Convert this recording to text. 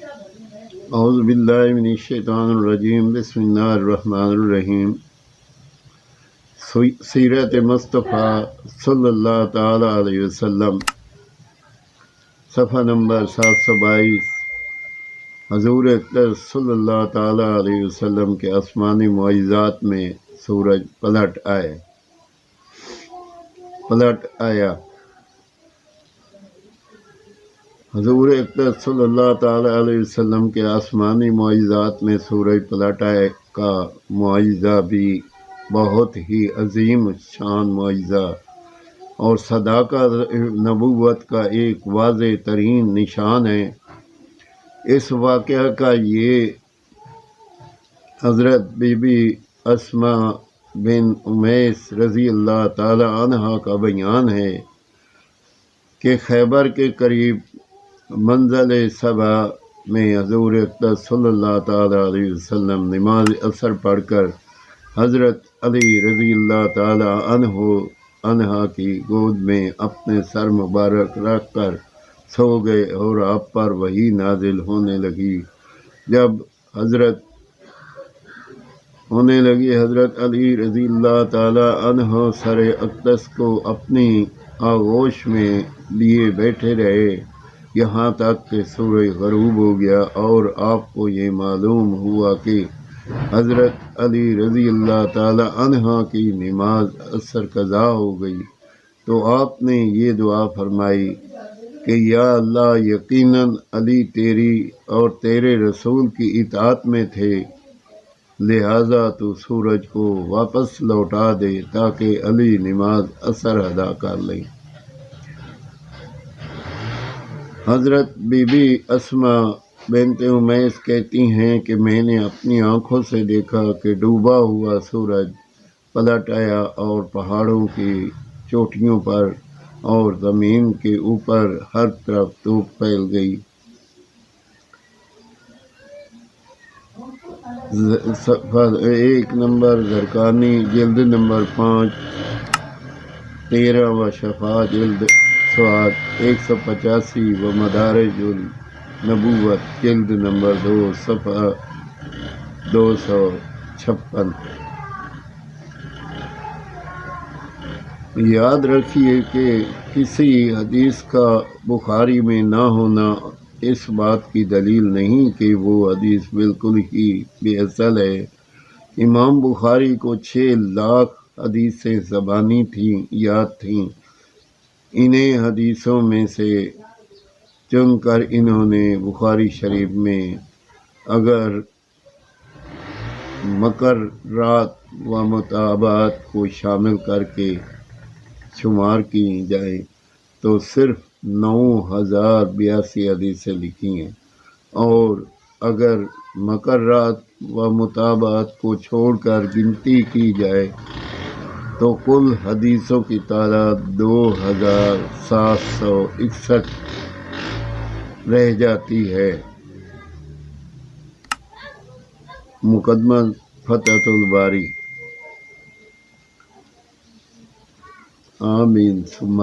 اعوذ باللہ من الشیطان الرجیم بسم اللہ الرحمن الرحیم سیرت مصطفیٰ صلی اللہ تعالی علیہ وسلم، صفحہ نمبر 722۔ حضور اقدس صلی اللہ تعالی علیہ وسلم کے آسمانی معجزات میں سورج پلٹ آیا۔ حضور اقدس صلی اللہ تعالی علیہ وسلم کے آسمانی معجزات میں سورج پلٹ آئے کا معجزہ بھی بہت ہی عظیم شان معجزہ اور صداقت نبوت کا ایک واضح ترین نشان ہے۔ اس واقعہ کا یہ حضرت بی بی اسماء بن امیس رضی اللہ تعالی عنہ کا بیان ہے کہ خیبر کے قریب منزل صبا میں حضور اقدس صلی اللہ تعالی علیہ وسلم نماز عصر پڑھ کر حضرت علی رضی اللہ تعالی عنہ کی گود میں اپنے سر مبارک رکھ کر سو گئے اور آپ پر وحی نازل ہونے لگی۔ جب حضرت علی رضی اللہ تعالی عنہ سر اقدس کو اپنی آغوش میں لیے بیٹھے رہے یہاں تک کہ سورج غروب ہو گیا اور آپ کو یہ معلوم ہوا کہ حضرت علی رضی اللہ تعالی عنہ کی نماز عصر قضا ہو گئی، تو آپ نے یہ دعا فرمائی کہ یا اللہ، یقیناً علی تیری اور تیرے رسول کی اطاعت میں تھے، لہذا تو سورج کو واپس لوٹا دے تاکہ علی نماز عصر ادا کر لیں۔ حضرت بی بی اسماء بنت امیس کہتی ہیں کہ میں نے اپنی آنکھوں سے دیکھا کہ ڈوبا ہوا سورج پلٹ آیا اور پہاڑوں کی چوٹیوں پر اور زمین کے اوپر ہر طرف دھوپ پھیل گئی۔ صفحہ 1 نمبر زرقانی جلد نمبر 5، 13 و شفا جلد سواد 185 و مدارج النبوت جلد نمبر 2 صفحہ 256۔ یاد رکھیے کہ کسی حدیث کا بخاری میں نہ ہونا اس بات کی دلیل نہیں کہ وہ حدیث بالکل ہی بے اصل ہے۔ امام بخاری کو 6 لاکھ حدیثیں زبانی یاد تھیں۔ انہیں حدیثوں میں سے چن کر انہوں نے بخاری شریف میں اگر مقررات و مطابعات کو شامل کر کے شمار کی جائیں تو صرف 9082 حدیثیں لکھی ہیں، اور اگر مقررات و مطابعات کو چھوڑ کر گنتی کی جائے تو کل حدیثوں کی تعداد 2761 رہ جاتی ہے۔ مقدمہ فتح الباری۔ آمین ثم